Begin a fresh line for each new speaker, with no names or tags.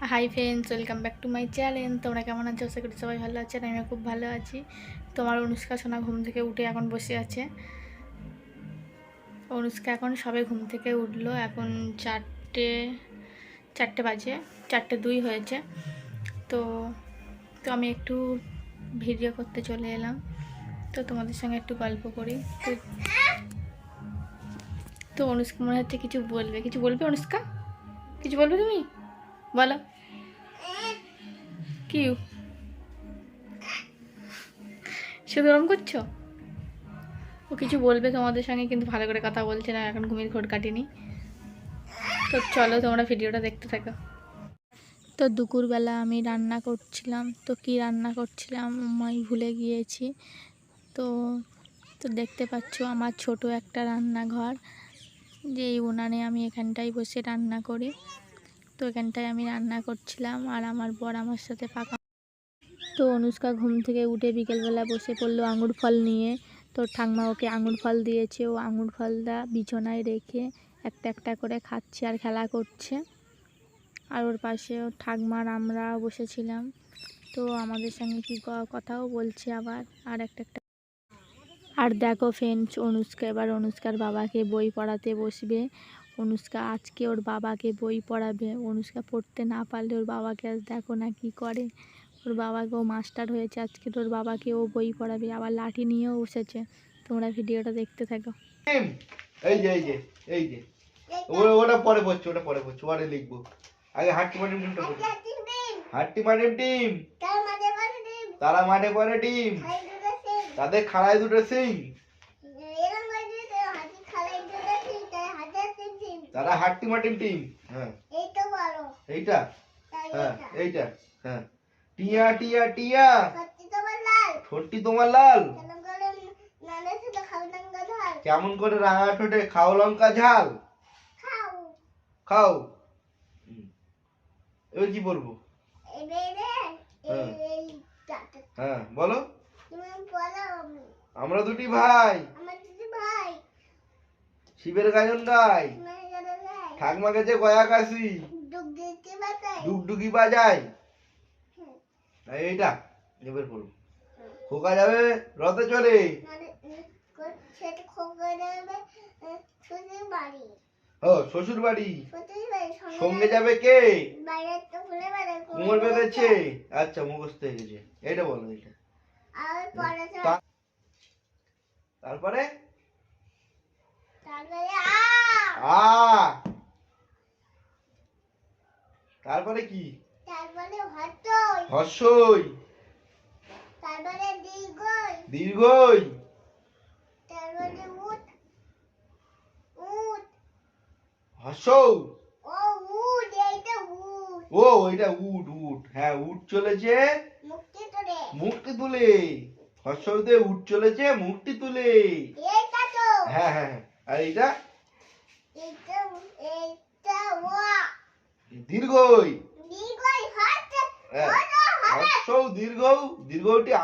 Hi friends, welcome back to my channel. তোমরা কেমন আছো? আশা করি সবাই ভালো আছেন। আমিও খুব ভালো আছি। তোমার অনুষ্কা সোনা ঘুম থেকে উঠে এখন বসে আছে। অনুষ্কা এখন সবে ঘুম থেকে উঠলো। এখন চারটে বাজে, 4:02 হয়েছে। তো তো আমি একটু ভিডিও করতে চলে এলাম। তো তোমাদের সঙ্গে একটু গল্প করি। তো অনুষ্কা মনে হচ্ছে কিছু বলবে অনুষ্কা? কিছু বলবে তুমি? বলো। কি শুধু ওরম করছো? ও কিছু বলবে তোমাদের সঙ্গে, কিন্তু ভালো করে কথা বলছে না, এখন ঘুমিয়ে ঘোর কাটিনি। তো চলো তোমরা ভিডিওটা দেখতে থাকো। তো দুপুরবেলা আমি রান্না করছিলাম। তো কি রান্না করছিলাম আমি ভুলে গিয়েছি। তো তো দেখতে পাচ্ছ আমার ছোট একটা রান্নাঘর, যে এই উনানে আমি এখানটায় বসে রান্না করি। তো এখানটায় আমি রান্না করছিলাম, আর আমার বর আমার সাথে পাকা। তো অনুষ্কা ঘুম থেকে উঠে বিকেলবেলা বসে পড়লো আঙুর ফল নিয়ে। তো ঠাম্মা ওকে আঙুর ফল দিয়েছে, ও আঙুর ফলটা বিছানায় রেখে একটা একটা করে খাচ্ছে আর খেলা করছে। আর ওর পাশে ওর ঠাকমার আমরা বসেছিলাম। তো আমাদের সঙ্গে কি কথাও বলছে আবার। আর দেখো ফ্রেন্ডস, অনুষ্কা এবার অনুষ্কার বাবাকে বই পড়াতে বসবে। অনুষ্কা আজকে ওর বাবাকে বই পড়াবে। অনুষ্কা পড়তে না পারলে ওর বাবাকে আজ দেখো না কি করে। ওর বাবাকেও মাস্টার হয়েছে আজকে, ওর বাবাকে ও বই পড়াবে, আবার লাঠি নিয়েও বসেছে। তোমরা ভিডিওটা দেখতে থাকো।
এই যে এই যে এই যে ওটা পরে পড়ছে ওরে লিখবো। আগে হাট্টি মাটিম টিমটা পড়ি। হাট্টি মাটিম টিম তারা মাঠে পড়ে টিম, তাদের খাড়ায় দুটো সিং, তারা হাট্টি মাটিম টিম। হ্যাঁ এইটা, হ্যাঁ এইটা, হ্যাঁ টিয়া টিয়া টিয়া ঠোঁটটি তোমার লাল, কেমন করে রাঙা ঠোঁটে খাও লঙ্কা ঝাল। খাও। এবার কি বলবো? হ্যাঁ বলো। আমরা দুটি ভাই শিবের গাজন গাই, ঠাকমা গেছে গয়া কাশি, ডুগডুগি বাজাই। এইটা এবার বলবো। খোকা যাবে রথে চলে, ও শ্বশুর বাড়ি, সঙ্গে যাবে কে? কোমর বেঁধেছে। আচ্ছা মুখস্থ হয়ে গেছে। এটা বলো। এটা তারপরে আ, তারপরে কি? হর্ষই, দীর্ঘই, হর্ষৌ। ও এটা উট উট, হ্যাঁ উট চলেছে মুক্তি তুলে। হর্ষতে উট চলেছে মুক্তি তুলে। হ্যাঁ হ্যাঁ হ্যাঁ। আর এইটা দীর্ঘই, হর্ষৌ দীর্ঘ, দীর্ঘটি